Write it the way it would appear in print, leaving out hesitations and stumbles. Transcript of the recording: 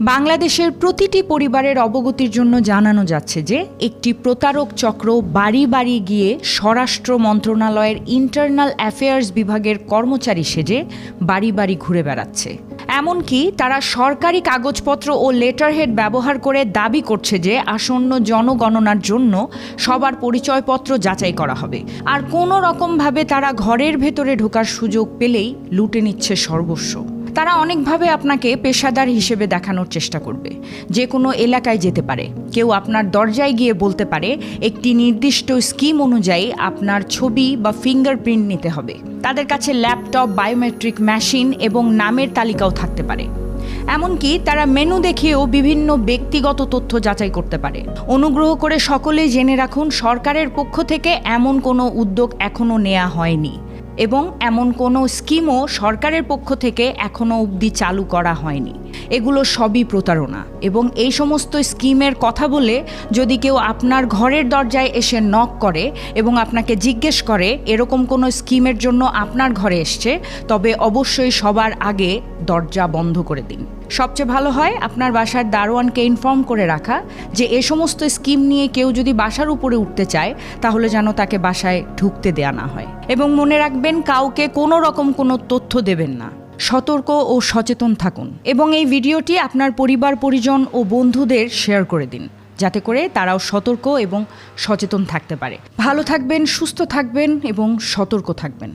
বাংলাদেশের প্রতিটি পরিবারের অবগতির জন্য জানানো যাচ্ছে যে একটি প্রতারক চক্র বাড়ি বাড়ি গিয়ে স্বরাষ্ট্র মন্ত্রণালয়ের ইন্টারনাল অ্যাফেয়ার্স বিভাগের কর্মচারী সেজে বাড়ি বাড়ি ঘুরে বেড়াচ্ছে। এমনকি তারা সরকারি কাগজপত্র ও লেটারহেড ব্যবহার করে দাবি করছে যে আসন্ন জনগণনার জন্য সবার পরিচয়পত্র যাচাই করা হবে, আর কোনো রকমভাবে তারা ঘরের ভেতরে ঢোকার সুযোগ পেলেই লুটে নিচ্ছে সর্বস্ব। তারা অনেকভাবে আপনাকে পেশাদার হিসেবে দেখানোর চেষ্টা করবে। যে কোনো এলাকায় যেতে পারে, কেউ আপনার দরজায় গিয়ে বলতে পারে একটি নির্দিষ্ট স্কিম অনুযায়ী আপনার ছবি বা ফিঙ্গারপ্রিন্ট নিতে হবে। তাদের কাছে ল্যাপটপ, বায়োমেট্রিক মেশিন এবং নামের তালিকাও থাকতে পারে। এমনকি তারা মেনু দেখেও বিভিন্ন ব্যক্তিগত তথ্য যাচাই করতে পারে। অনুগ্রহ করে সকলেই জেনে রাখুন, সরকারের পক্ষ থেকে এমন কোনো উদ্যোগ এখনও নেওয়া হয়নি এবং এমন কোনো স্কিমও সরকারের পক্ষ থেকে এখনও অবধি চালু করা হয়নি। এগুলো সবই প্রতারণা এবং এই সমস্ত স্কিমের কথা বলে যদি কেউ আপনার ঘরের দরজায় এসে নক করে এবং আপনাকে জিজ্ঞেস করে এরকম কোনো স্কিমের জন্য আপনার ঘরে এসছে, তবে অবশ্যই সবার আগে দরজা বন্ধ করে দিন। সবচেয়ে ভালো হয় আপনার বাসার দারোয়ানকে ইনফর্ম করে রাখা যে এ সমস্ত স্কিম নিয়ে কেউ যদি বাসার উপরে উঠতে চায় তাহলে যেন তাকে বাসায় ঢুকতে দেয়া না হয়। এবং মনে রাখবেন, কাউকে কোনো রকম কোনো তথ্য দেবেন না। সতর্ক ও সচেতন থাকুন এবং এই ভিডিওটি আপনার পরিবার, পরিজন ও বন্ধুদের শেয়ার করে দিন, যাতে করে তারাও সতর্ক এবং সচেতন থাকতে পারে। ভালো থাকবেন, সুস্থ থাকবেন এবং সতর্ক থাকবেন।